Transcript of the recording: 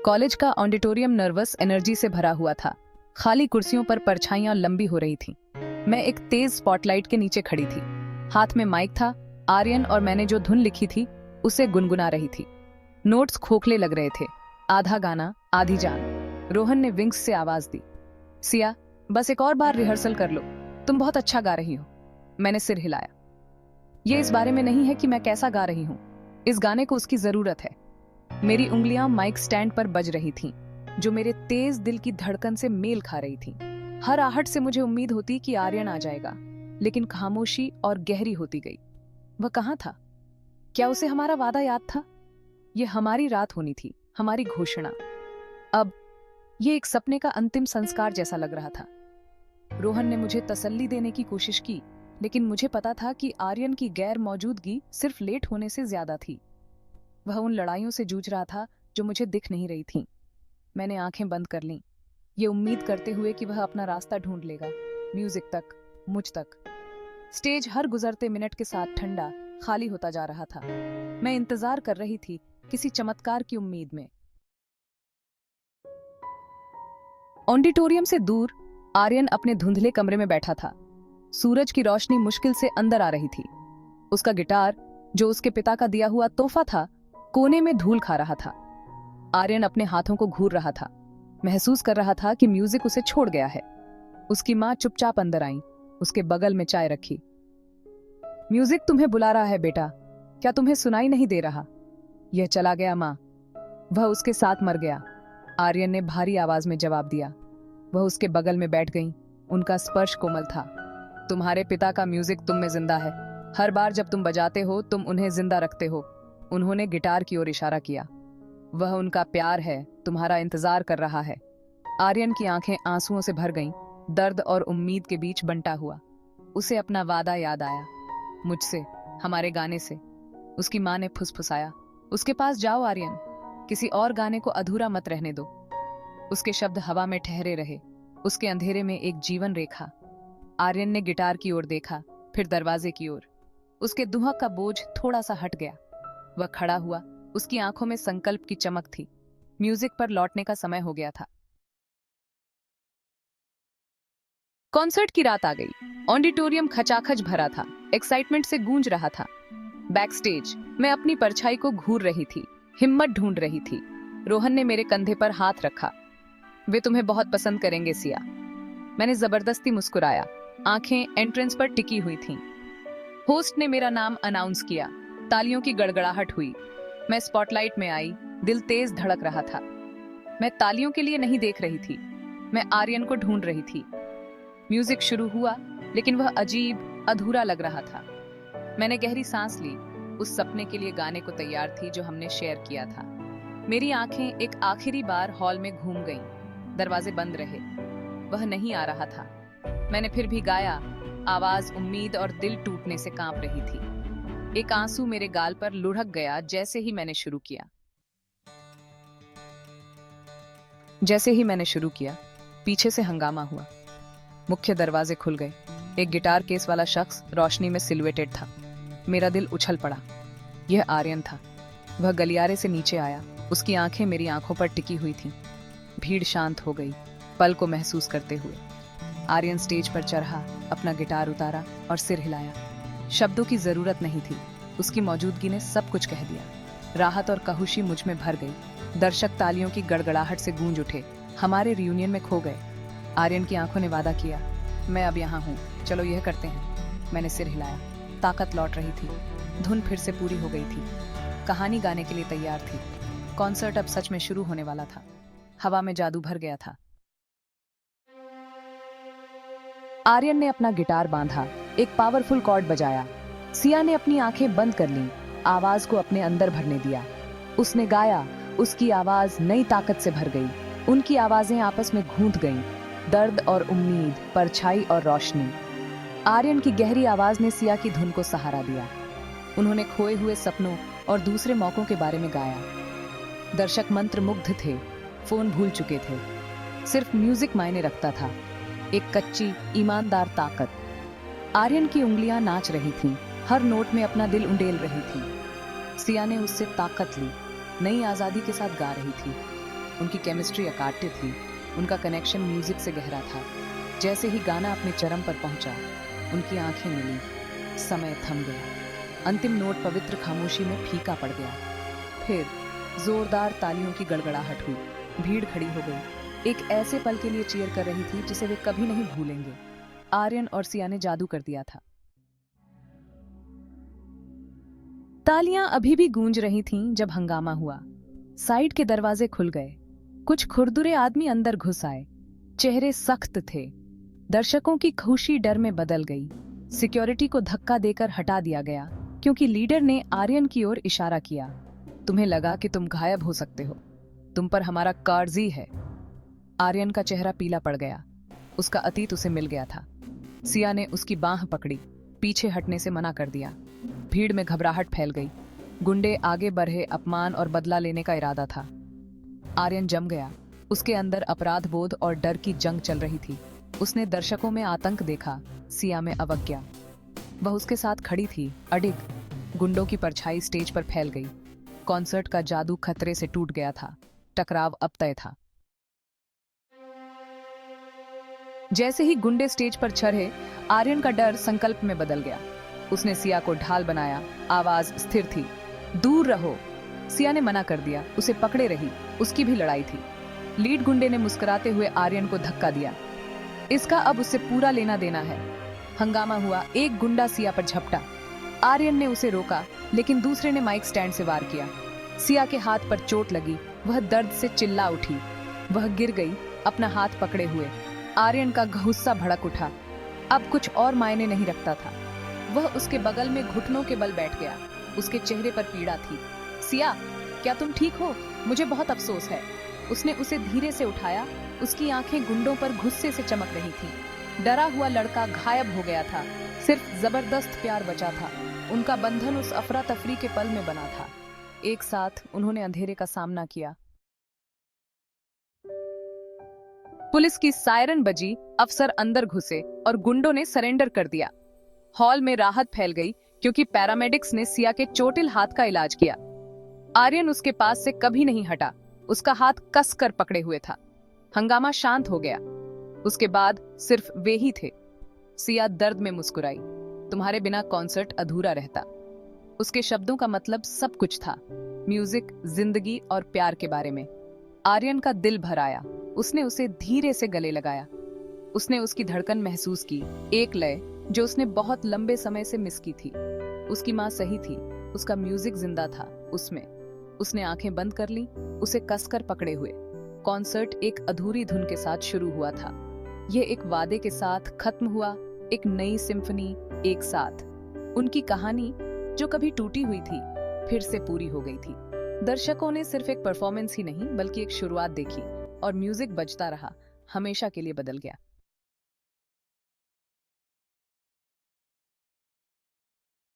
College का auditorium nervous energy से भरा हुआ था। खाली कुर्सियों पर परछाइयां लंबी हो रही थीं। मैं एक तेज स्पॉटलाइट के नीचे खड़ी थी। हाथ में माइक था। आर्यन और मैंने जो धुन लिखी थी उसे गुनगुना रही थी। नोट्स खोखले लग रहे थे, आधा गाना आधी जान। रोहन ने विंग्स से आवाज दी, सिया बस एक और बार रिहर्सल कर लो, तुम बहुत अच्छा गा रही हो। मैंने सिर हिलाया। ये इस बारे में नहीं है कि मैं कैसा गा रही हूँ, इस गाने को उसकी जरूरत है। मेरी उंगलियां माइक स्टैंड पर बज रही थीं, जो मेरे तेज दिल की धड़कन से मेल खा रही थीं। हर आहट से मुझे उम्मीद होती कि आर्यन आ जाएगा, लेकिन खामोशी और गहरी होती गई। वह कहाँ था? क्या उसे हमारा वादा याद था? यह हमारी रात होनी थी, हमारी घोषणा। अब ये एक सपने का अंतिम संस्कार जैसा लग रहा था। रोहन ने मुझे तसल्ली देने की कोशिश की, लेकिन मुझे पता था कि आर्यन की गैर मौजूदगी सिर्फ लेट होने से ज्यादा थी। वह उन लड़ाइयों से जूझ रहा था जो मुझे दिख नहीं रही थीं। मैंने आंखें बंद कर लीं, ये उम्मीद करते हुए कि वह अपना रास्ता ढूंढ लेगा, म्यूजिक तक, मुझ तक। स्टेज हर गुजरते मिनट के साथ ठंडा, खाली होता जा रहा था। मैं इंतजार कर रही थी, किसी चमत्कार की उम्मीद में। ऑडिटोरियम से दूर आर्यन अपने धुंधले कमरे में बैठा था। सूरज की रोशनी मुश्किल से अंदर आ रही थी। उसका गिटार, जो उसके पिता का दिया हुआ तोहफा था, कोने में धूल खा रहा था। आर्यन अपने हाथों को घूर रहा था, महसूस कर रहा था कि म्यूजिक उसे छोड़ गया है। उसकी माँ चुपचाप अंदर आई, उसके बगल में चाय रखी। म्यूजिक तुम्हें बुला रहा है बेटा, क्या तुम्हें सुनाई नहीं दे रहा? यह चला गया माँ, वह उसके साथ मर गया, आर्यन ने भारी आवाज में जवाब दिया। वह उसके बगल में बैठ गई, उनका स्पर्श कोमल था। तुम्हारे पिता का म्यूजिक तुम में जिंदा है, हर बार जब तुम बजाते हो तुम उन्हें जिंदा रखते हो। उन्होंने गिटार की ओर इशारा किया। वह उनका प्यार है, तुम्हारा इंतजार कर रहा है। आर्यन की आंखें आंसुओं से भर गईं, दर्द और उम्मीद के बीच बंटा हुआ। उसे अपना वादा याद आया, मुझसे, हमारे गाने से। उसकी माँ ने फुसफुसाया, उसके पास जाओ आर्यन, किसी और गाने को अधूरा मत रहने दो। उसके शब्द हवा में ठहरे रहे, उसके अंधेरे में एक जीवन रेखा। आर्यन ने गिटार की ओर देखा, फिर दरवाजे की ओर। उसके दुहक का बोझ थोड़ा सा हट गया। वह खड़ा हुआ, उसकी आंखों में संकल्प की चमक थी। म्यूजिक पर लौटने का समय हो गया था। कॉन्सर्ट की रात आ गई। ऑडिटोरियम खचाखच भरा था, एक्साइटमेंट से गूंज रहा था। बैक स्टेज मैं अपनी परछाई को घूर रही थी, हिम्मत ढूंढ रही थी। रोहन ने मेरे कंधे पर हाथ रखा। वे तुम्हें बहुत पसंद करेंगे सिया। मैंने जबरदस्ती मुस्कुराया, आंखें एंट्रेंस पर टिकी हुई थीं। होस्ट ने मेरा नाम अनाउंस किया, तालियों की गड़गड़ाहट हुई। मैं स्पॉटलाइट में आई, दिल तेज धड़क रहा था। मैं तालियों के लिए नहीं देख रही थी, मैं आर्यन को ढूंढ रही थी। म्यूजिक शुरू हुआ, लेकिन वह अजीब, अधूरा लग रहा था। मैंने गहरी सांस ली, उस सपने के लिए गाने को तैयार थी जो हमने शेयर किया था। मेरी आंखें एक आखिरी बार हॉल में घूम गईं। दरवाजे बंद रहे, वह नहीं आ रहा था। मैंने फिर भी गाया, आवाज उम्मीद और दिल टूटने से कांप रही थी। एक आंसू मेरे गाल पर लुढ़क गया जैसे ही मैंने शुरू किया। पीछे से हंगामा हुआ। मुख्य दरवाजे खुल गए। एक गिटार केस वाला शख्स रोशनी में सिलुएटेड था। मेरा दिल उछल पड़ा। यह आर्यन था। वह गलियारे से नीचे आया, उसकी आंखें मेरी आंखों पर टिकी हुई थीं। भीड़ शांत हो गई, पल को महसूस करते हुए। आर्यन स्टेज पर चढ़ा, अपना गिटार उतारा और सिर हिलाया। शब्दों की जरूरत नहीं थी, उसकी मौजूदगी ने सब कुछ कह दिया। राहत और कहुशी मुझ में भर गई। दर्शक तालियों की गड़गड़ाहट से गूंज उठे, हमारे रियूनियन में खो गए। आर्यन की आंखों ने वादा किया, मैं अब यहाँ हूँ, चलो यह करते हैं। मैंने सिर हिलाया, ताकत लौट रही थी। धुन फिर से पूरी हो गई थी, कहानी गाने के लिए तैयार थी। कॉन्सर्ट अब सच में शुरू होने वाला था। हवा में जादू भर गया था। आर्यन ने अपना गिटार बांधा, एक पावरफुल कॉर्ड बजाया। सिया ने अपनी आंखें बंद कर लीं, आवाज को अपने अंदर भरने दिया। उसने गाया, उसकी आवाज नई ताकत से भर गई। उनकी आवाजें आपस में गूंथ गईं, दर्द और उम्मीद, परछाई और रोशनी। आर्यन की गहरी आवाज ने सिया की धुन को सहारा दिया। उन्होंने खोए हुए सपनों और दूसरे मौकों के बारे में गाया। दर्शक मंत्रमुग्ध थे, फोन भूल चुके थे। सिर्फ म्यूजिक मायने रखता था, एक कच्ची, ईमानदार ताकत। आर्यन की उंगलियां नाच रही थीं, हर नोट में अपना दिल उंडेल रही थी। सिया ने उससे ताकत ली, नई आजादी के साथ गा रही थी। उनकी केमिस्ट्री अकाट्य थी, उनका कनेक्शन म्यूजिक से गहरा था। जैसे ही गाना अपने चरम पर पहुंचा, उनकी आंखें मिली, समय थम गया। अंतिम नोट पवित्र खामोशी में फीका पड़ गया। फिर जोरदार तालियों की गड़गड़ाहट हुई, भीड़ खड़ी हो गई, एक ऐसे पल के लिए चीयर कर रही थी जिसे वे कभी नहीं भूलेंगे। आर्यन और सिया ने जादू कर दिया था। तालियां अभी भी गूंज रही थीं जब हंगामा हुआ। साइड के दरवाजे खुल गए, कुछ खुरदुरे आदमी अंदर घुस आए, चेहरे सख्त थे। दर्शकों की खुशी डर में बदल गई। सिक्योरिटी को धक्का देकर हटा दिया गया क्योंकि लीडर ने आर्यन की ओर इशारा किया। तुम्हें लगा कि तुम गायब हो सकते हो, तुम पर हमारा कर्ज है। आर्यन का चेहरा पीला पड़ गया, उसका अतीत उसे मिल गया था। सिया ने उसकी बांह पकड़ी, पीछे हटने से मना कर दिया। भीड़ में घबराहट फैल गई, गुंडे आगे बढ़े, अपमान और बदला लेने का इरादा था। आर्यन जम गया, उसके अंदर अपराध बोध और डर की जंग चल रही थी। उसने दर्शकों में आतंक देखा, सिया में अवज्ञा। वह उसके साथ खड़ी थी, अडिग। गुंडों की परछाई स्टेज पर फैल गई। कॉन्सर्ट का जादू खतरे से टूट गया था, टकराव अब तय था। जैसे ही गुंडे स्टेज पर चढ़े, आर्यन का डर संकल्प में बदल गया। उसने सिया को ढाल बनाया, आवाज स्थिर थी, दूर रहो। सिया ने मना कर दिया, उसे पकड़े रही, उसकी भी लड़ाई थी। लीड गुंडे ने मुस्कुराते हुए आर्यन को धक्का दिया, इसका अब उससे पूरा लेना देना है। हंगामा हुआ, एक गुंडा सिया पर झपटा। आर्यन ने उसे रोका, लेकिन दूसरे ने माइक स्टैंड से वार किया। सिया के हाथ पर चोट लगी, वह दर्द से चिल्ला उठी। वह गिर गई, अपना हाथ पकड़े हुए। आर्यन का गुस्सा भड़क उठा, अब कुछ और मायने नहीं रखता था। वह उसके बगल में घुटनों के बल बैठ गया, उसके चेहरे पर पीड़ा थी। सिया, क्या तुम ठीक हो? मुझे बहुत अफसोस है। उसने उसे धीरे से उठाया, उसकी आंखें गुंडों पर गुस्से से चमक रही थीं। डरा हुआ लड़का गायब हो गया था, सिर्फ जबरदस्त प्यार बचा था। उनका बंधन उस अफरा तफरी के पल में बना था। एक साथ उन्होंने अंधेरे का सामना किया। पुलिस की सायरन बजी, अफसर अंदर घुसे और गुंडों ने सरेंडर कर दिया। हॉल में राहत फैल गई क्योंकि पैरामेडिक्स ने सिया के चोटिल हाथ का इलाज किया। आर्यन उसके पास से कभी नहीं हटा, उसका हाथ कस कर पकड़े हुए था। हंगामा शांत हो गया। उसके बाद सिर्फ वे ही थे। सिया दर्द में मुस्कुराई, तुम्हारे बिना कॉन्सर्ट अधूरा रहता। उसके शब्दों का मतलब सब कुछ था, म्यूजिक, जिंदगी और प्यार के बारे में। आर्यन का दिल भर आया, उसने उसे धीरे से गले लगाया। उसने उसकी धड़कन महसूस की, एक लय जो उसने बहुत लंबे समय से मिस की थी। उसकी माँ सही थी, उसका म्यूजिक जिंदा था उसमें। उसने आंखें बंद कर ली, उसे कसकर पकड़े हुए। कॉन्सर्ट एक अधूरी धुन के साथ शुरू हुआ था। यह एक वादे के साथ खत्म हुआ, एक नई सिम्फनी एक साथ। उनकी कहानी जो कभी टूटी हुई थी, फिर से पूरी हो गई थी। दर्शकों ने सिर्फ एक परफॉर्मेंस ही नहीं बल्कि एक शुरुआत देखी, और म्यूजिक बजता रहा, हमेशा के लिए बदल गया।